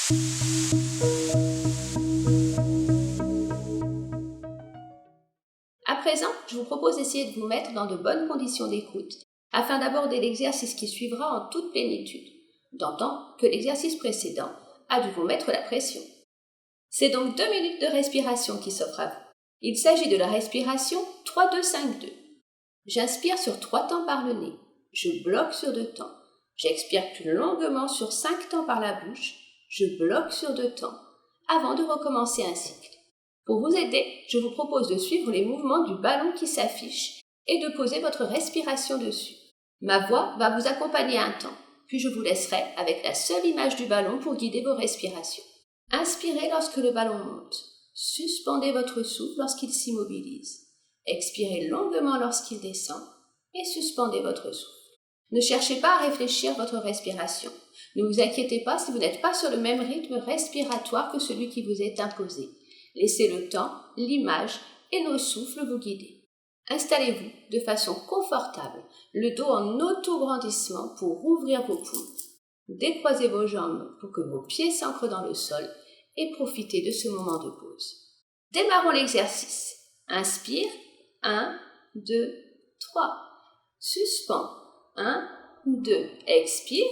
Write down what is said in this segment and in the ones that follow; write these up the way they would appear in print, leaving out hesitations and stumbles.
À présent, je vous propose d'essayer de vous mettre dans de bonnes conditions d'écoute afin d'aborder l'exercice qui suivra en toute plénitude, d'autant que l'exercice précédent a dû vous mettre la pression. C'est donc 2 minutes de respiration qui s'offrent à vous. Il s'agit de la respiration 3-2-5-2. J'inspire sur 3 temps par le nez. Je bloque sur 2 temps. J'expire plus longuement sur 5 temps par la bouche. Je bloque sur 2 temps, avant de recommencer un cycle. Pour vous aider, je vous propose de suivre les mouvements du ballon qui s'affiche et de poser votre respiration dessus. Ma voix va vous accompagner un temps, puis je vous laisserai avec la seule image du ballon pour guider vos respirations. Inspirez lorsque le ballon monte. Suspendez votre souffle lorsqu'il s'immobilise. Expirez longuement lorsqu'il descend et suspendez votre souffle. Ne cherchez pas à réfléchir votre respiration. Ne vous inquiétez pas si vous n'êtes pas sur le même rythme respiratoire que celui qui vous est imposé. Laissez le temps, l'image et nos souffles vous guider. Installez-vous de façon confortable, le dos en auto-grandissement pour rouvrir vos poumons. Décroisez vos jambes pour que vos pieds s'ancrent dans le sol et profitez de ce moment de pause. Démarrons l'exercice. Inspire, 1, 2, 3. Suspends, 1, 2. Expire,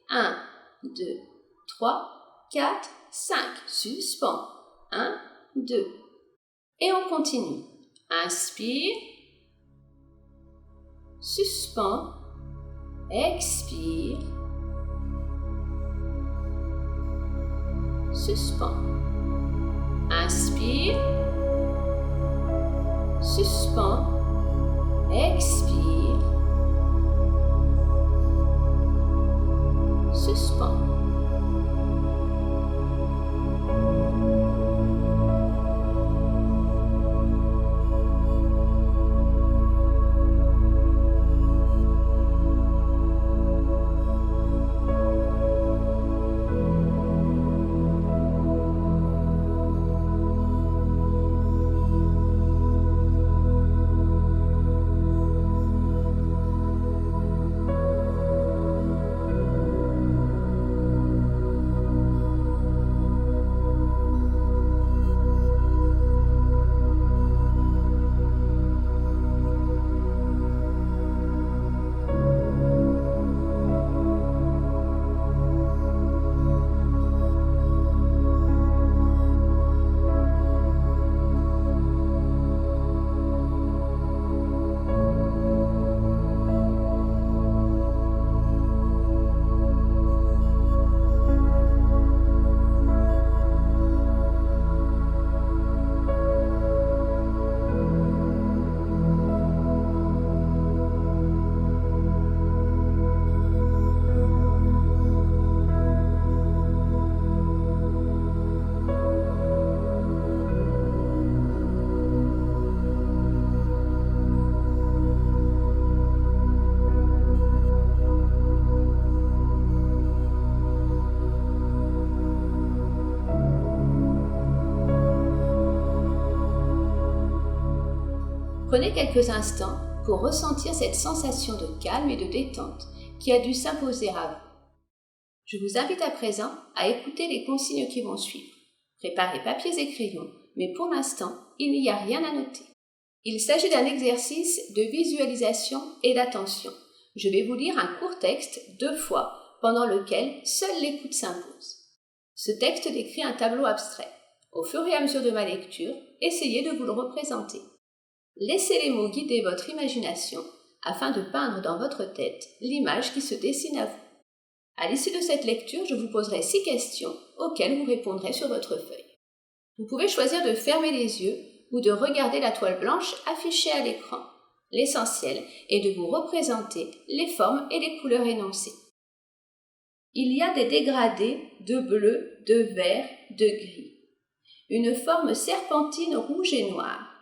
1, 2, 3, 4, 5. Suspends, 1, 2. Et on continue. Inspire, suspends, expire, suspends. Inspire, suspends, expire, suspends. Prenez quelques instants pour ressentir cette sensation de calme et de détente qui a dû s'imposer à vous. Je vous invite à présent à écouter les consignes qui vont suivre. Préparez papiers et crayons, mais pour l'instant, il n'y a rien à noter. Il s'agit d'un exercice de visualisation et d'attention. Je vais vous lire un court texte 2 fois, pendant lequel seule l'écoute s'impose. Ce texte décrit un tableau abstrait. Au fur et à mesure de ma lecture, essayez de vous le représenter. Laissez les mots guider votre imagination afin de peindre dans votre tête l'image qui se dessine à vous. À l'issue de cette lecture, je vous poserai 6 questions auxquelles vous répondrez sur votre feuille. Vous pouvez choisir de fermer les yeux ou de regarder la toile blanche affichée à l'écran. L'essentiel est de vous représenter les formes et les couleurs énoncées. Il y a des dégradés de bleu, de vert, de gris. Une forme serpentine rouge et noire.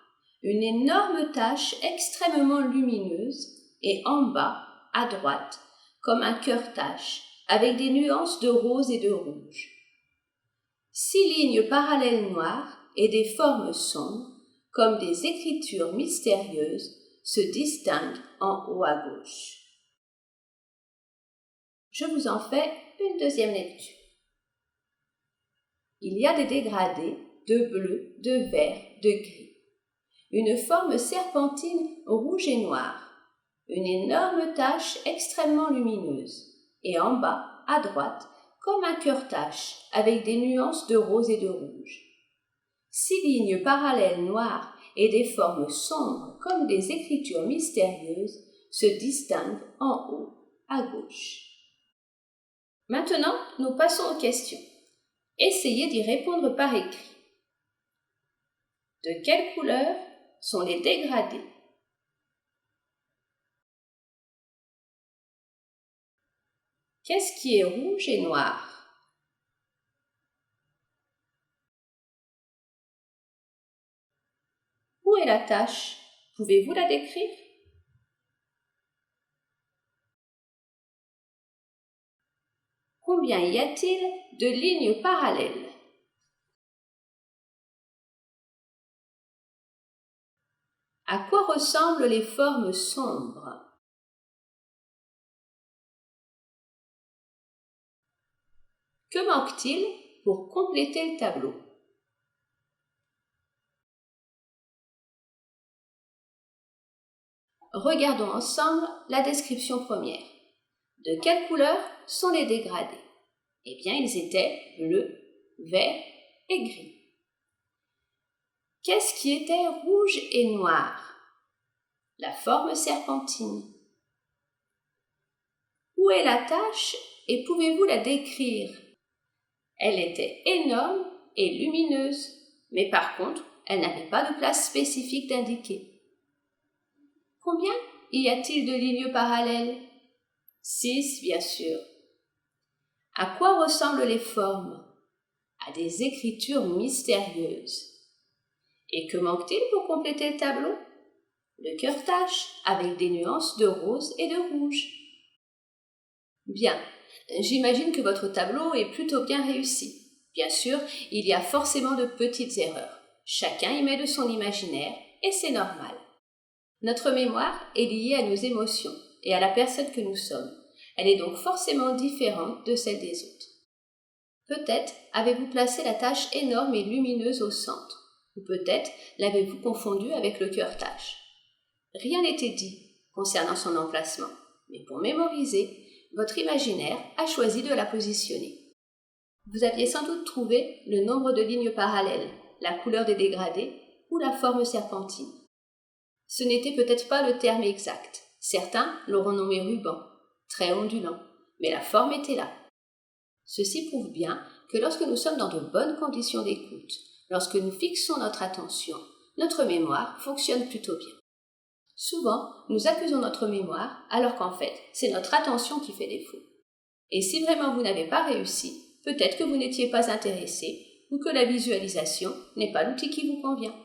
Une énorme tache extrêmement lumineuse et en bas, à droite, comme un cœur-tache, avec des nuances de rose et de rouge. 6 lignes parallèles noires et des formes sombres, comme des écritures mystérieuses, se distinguent en haut à gauche. Je vous en fais une deuxième lecture. il y a des dégradés de bleu, de vert, de gris. Une forme serpentine rouge et noire. Une énorme tache extrêmement lumineuse. Et en bas, à droite, comme un cœur-tache, avec des nuances de rose et de rouge. 6 lignes parallèles noires et des formes sombres comme des écritures mystérieuses se distinguent en haut, à gauche. Maintenant, nous passons aux questions. Essayez d'y répondre par écrit. De quelle couleur sont les dégradés? Qu'est-ce qui est rouge et noir? Où est la tache? Pouvez-vous la décrire? Combien y a-t-il de lignes parallèles? À quoi ressemblent les formes sombres? Que manque-t-il pour compléter le tableau? Regardons ensemble la description première. De quelle couleur sont les dégradés? Eh bien, ils étaient bleus, verts et gris. Qu'est-ce qui était rouge et noir? La forme serpentine. Où est la tache et pouvez-vous la décrire? Elle était énorme et lumineuse, mais par contre, elle n'avait pas de place spécifique d'indiquer. Combien y a-t-il de lignes parallèles? 6, bien sûr. À quoi ressemblent les formes? À des écritures mystérieuses. Et que manque-t-il pour compléter le tableau? Le cœur-tache, avec des nuances de rose et de rouge. Bien, j'imagine que votre tableau est plutôt bien réussi. Bien sûr, il y a forcément de petites erreurs. Chacun y met de son imaginaire, et c'est normal. Notre mémoire est liée à nos émotions et à la personne que nous sommes. Elle est donc forcément différente de celle des autres. Peut-être avez-vous placé la tache énorme et lumineuse au centre, ou peut-être l'avez-vous confondue avec le cœur-tache. Rien n'était dit concernant son emplacement, mais pour mémoriser, votre imaginaire a choisi de la positionner. Vous aviez sans doute trouvé le nombre de lignes parallèles, la couleur des dégradés ou la forme serpentine. Ce n'était peut-être pas le terme exact. Certains l'auront nommé ruban, très ondulant, mais la forme était là. Ceci prouve bien que lorsque nous sommes dans de bonnes conditions d'écoute, lorsque nous fixons notre attention, notre mémoire fonctionne plutôt bien. Souvent, nous accusons notre mémoire alors qu'en fait, c'est notre attention qui fait défaut. Et si vraiment vous n'avez pas réussi, peut-être que vous n'étiez pas intéressé ou que la visualisation n'est pas l'outil qui vous convient.